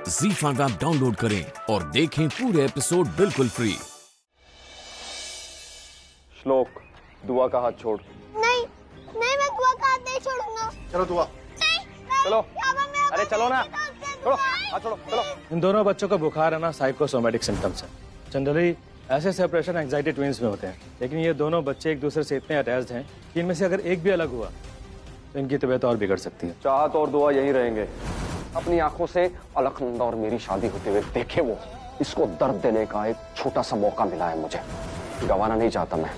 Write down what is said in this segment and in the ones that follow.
ZEE5 app download करें और देखें पूरे एपिसोड बिल्कुल फ्री। श्लोक, दुआ का हाथ छोड़। नहीं नहीं, मैं दुआ का हाथ नहीं छोड़ूंगा। चलो दुआ। नहीं, चलो। मैं अरे चलो ना, छोड़ो हाथ छोड़ो, चलो। इन दोनों बच्चों का बुखार है ना साइकोसोमेटिक सिम्टम्स है। जनरली ऐसे सेपरेशन एंजाइटी ट्विंस में होते हैं, लेकिन ये दोनों बच्चे एक दूसरे से इतने अटैच्ड हैं कि इनमें से अगर एक भी अलग हुआ तो इनकी तबीयत और बिगड़ सकती है। चाहत और दुआ यहीं रहेंगे। अपनी आंखों से अलखनंदा और मेरी शादी होते हुए देखे वो। इसको दर्द देने का एक छोटा सा मौका मिला है मुझे, गंवाना नहीं चाहता मैं।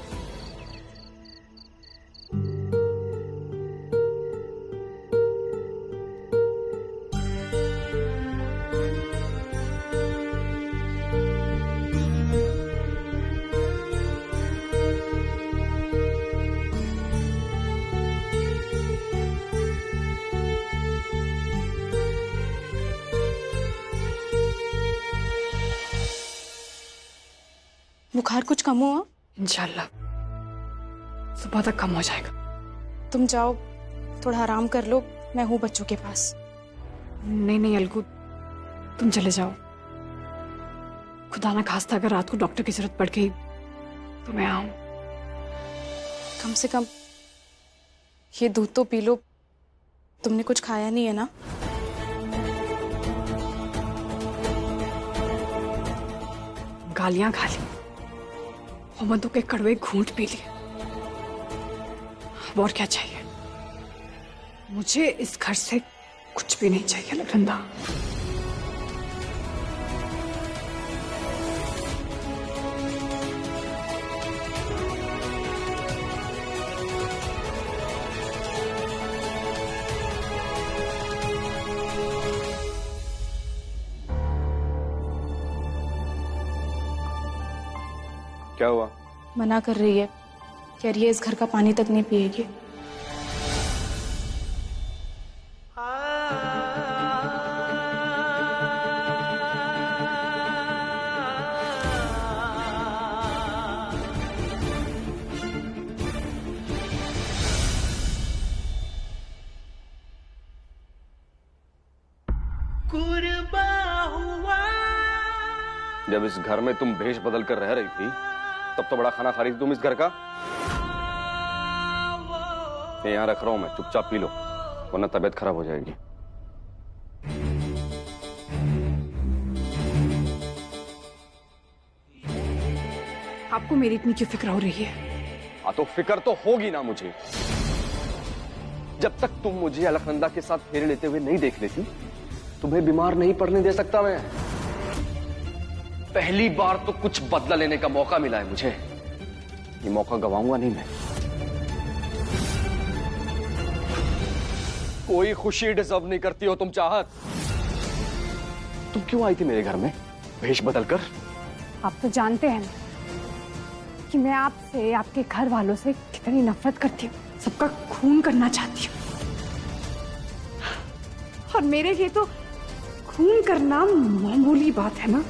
बुखार कुछ कम हुआ? इंशाल्लाह सुबह तक कम हो जाएगा। तुम जाओ, थोड़ा आराम कर लो, मैं हूँ बच्चों के पास। नहीं नहीं अलगू, तुम चले जाओ। खुदा ना खास्ता अगर रात को डॉक्टर की जरूरत पड़ गई तो मैं आऊं। कम से कम ये दूध तो पी लो। तुमने कुछ खाया नहीं है ना? गालियां खा ली, मोहम्मदों के कड़वे घूंट पी लिए। अब और क्या चाहिए? मुझे इस घर से कुछ भी नहीं चाहिए लखनदा। क्या हुआ? मना कर रही है, कह रही है इस घर का पानी तक नहीं पिएगी। जब इस घर में तुम भेष बदल कर रह रही थी तब तो बड़ा खाना खा रही थी तुम इस घर का। ये यहाँ रख रहा हूं मैं, चुपचाप पी लो वरना तबीयत खराब हो जाएगी। आपको मेरी इतनी क्यों फिक्र हो रही है? हाँ तो फिक्र तो होगी ना मुझे। जब तक तुम मुझे अलखनंदा के साथ फेरे लेते हुए नहीं देख लेती तुम्हें बीमार नहीं पड़ने दे सकता मैं। पहली बार तो कुछ बदला लेने का मौका मिला है मुझे, ये मौका गवाऊंगा नहीं मैं। कोई खुशी डिजर्व नहीं करती हो तुम चाहत। तुम क्यों आई थी मेरे घर में भेष बदल कर? आप तो जानते हैं ना कि मैं आपसे, आपके घर वालों से कितनी नफरत करती हूँ, सबका खून करना चाहती हूँ। और मेरे लिए तो खून करना मामूली बात है ना।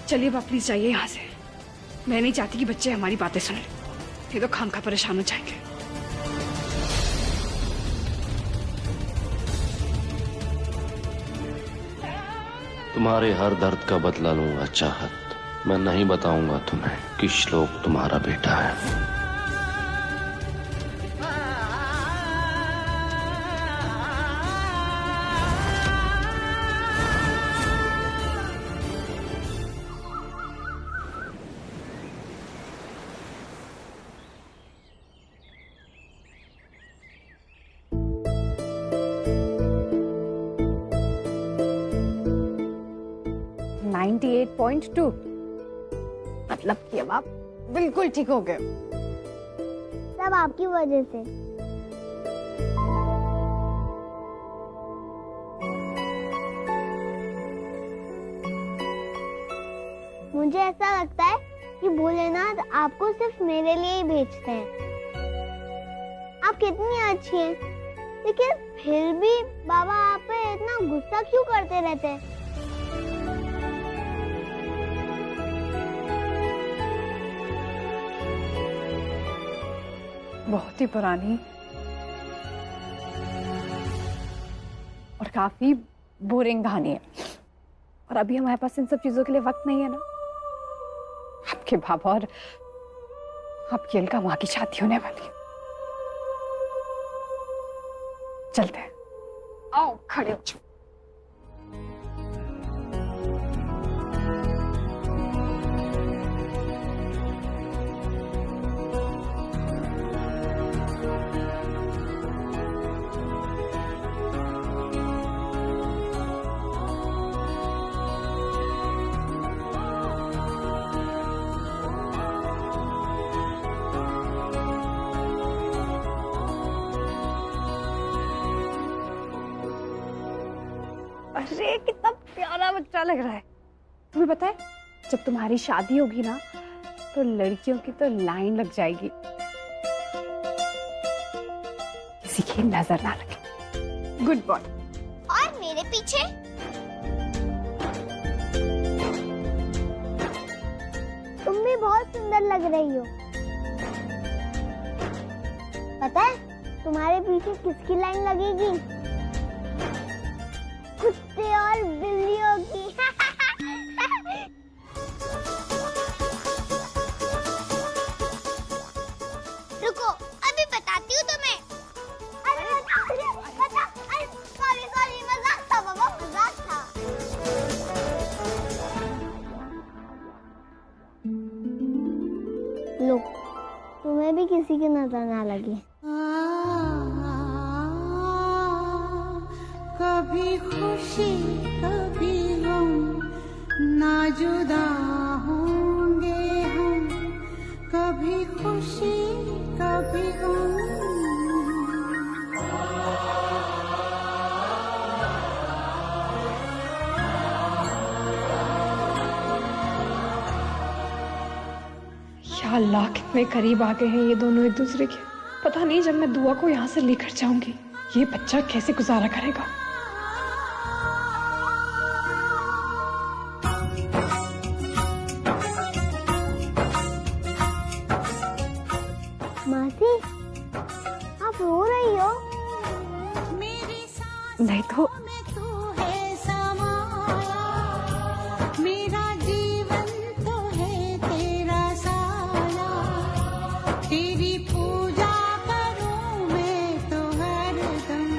चलिए आप प्लीज जाइए यहाँ से। मैं नहीं चाहती कि बच्चे हमारी बातें सुने, ये तो खामखा परेशान हो जाएंगे। तुम्हारे हर दर्द का बदला लूंगा चाहत। मैं नहीं बताऊंगा तुम्हें कि श्लोक तुम्हारा बेटा है। मतलब कि अब आप बिल्कुल ठीक हो गए। सब आपकी वजह से। मुझे ऐसा लगता है कि भोलेनाथ आपको सिर्फ मेरे लिए ही भेजते हैं। आप कितनी अच्छी हैं, लेकिन फिर भी बाबा आप पे इतना गुस्सा क्यों करते रहते हैं? बहुत ही पुरानी और काफी बोरिंग कहानी है, और अभी हमारे पास इन सब चीजों के लिए वक्त नहीं है ना। आपके बाबा और आपकी अलका माँ की शादी होने वाली है। चलते हैं, आओ खड़े हो जाओ। अरे कितना प्यारा बच्चा लग रहा है। तुम्हें पता है, जब तुम्हारी शादी होगी ना तो लड़कियों की तो लाइन लग जाएगी, किसी की नजर ना लगे। Good boy. और मेरे पीछे तुम भी बहुत सुंदर लग रही हो। पता है तुम्हारे पीछे किसकी लाइन लगेगी? कुत्ते और बिल्लियों की। रुको, अभी बताती हूँ तुम्हें। अरे सॉरी मजाक था बाबा, मजाक था। लो, तुम्हें भी किसी की नजर ना लगी। कभी खुशी कभी गम, ना जुदा होंगे हम, कभी खुशी कभी गम। या अल्लाह, कितने करीब आ गए हैं ये दोनों एक दूसरे के। पता नहीं जब मैं दुआ को यहाँ से लेकर जाऊंगी ये बच्चा कैसे गुजारा करेगा। मासी, आप रो रही हो? नहीं तो मेरा जीवन तो है तेरा साया, तेरी पूजा करूं मैं तो हरदम,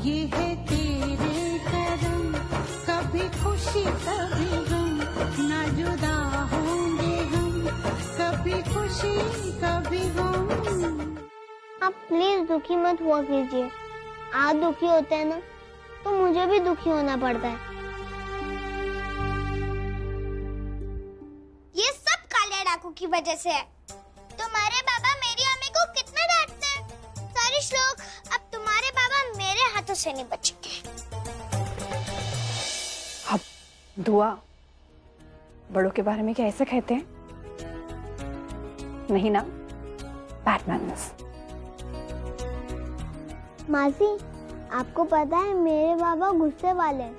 ये है तेरे करम, कभी खुशी कभी गम, ना जुदा होंगे हम, कभी खुशी कभी गम। आप प्लीज दुखी मत हुआ कीजिए। आप दुखी होते हैं ना तो मुझे भी दुखी होना पड़ता है। ये सब काले डाकू की वजह से है। तुम्हारे बाबा मेरी अम्मी को कितना डांटते हैं। सारे श्लोक अब तुम्हारे बाबा मेरे हाथों से नहीं बचेंगे। अब दुआ बड़ों के बारे में क्या ऐसे कहते हैं? नहीं ना, बैड मैनर्स। मासी, आपको पता है मेरे बाबा गुस्से वाले हैं,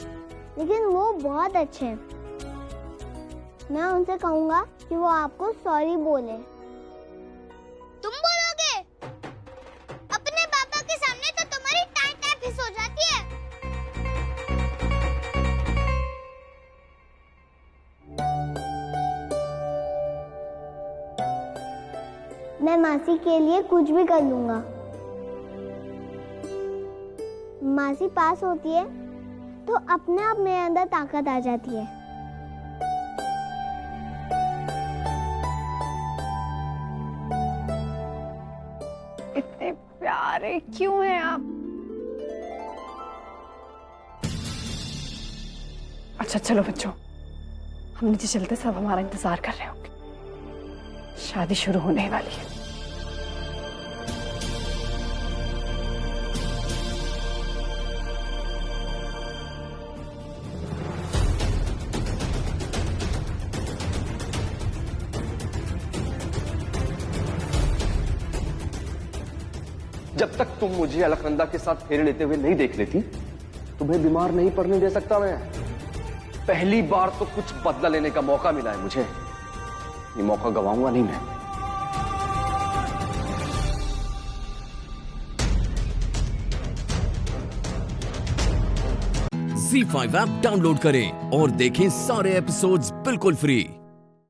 लेकिन वो बहुत अच्छे हैं। मैं उनसे कहूंगा कि वो आपको सॉरी बोले। तुम बोलोगे? अपने पापा के सामने तो तुम्हारी टाई टाई फिस हो जाती है। मैं मासी के लिए कुछ भी कर लूंगा। मासी पास होती है तो अपने आप मेरे अंदर ताकत आ जाती है। इतने प्यारे क्यों हैं आप? अच्छा चलो बच्चों, हम नीचे चलते, सब हमारा इंतजार कर रहे होंगे। शादी शुरू होने वाली है। जब तक तुम मुझे अलकनंदा के साथ फेरे लेते हुए नहीं देख लेती, तुम्हें बीमार नहीं पड़ने दे सकता मैं। पहली बार तो कुछ बदला लेने का मौका मिला है मुझे, ये मौका गवाऊंगा नहीं मैं। ZEE5 ऐप डाउनलोड करें और देखें सारे एपिसोड्स बिल्कुल फ्री।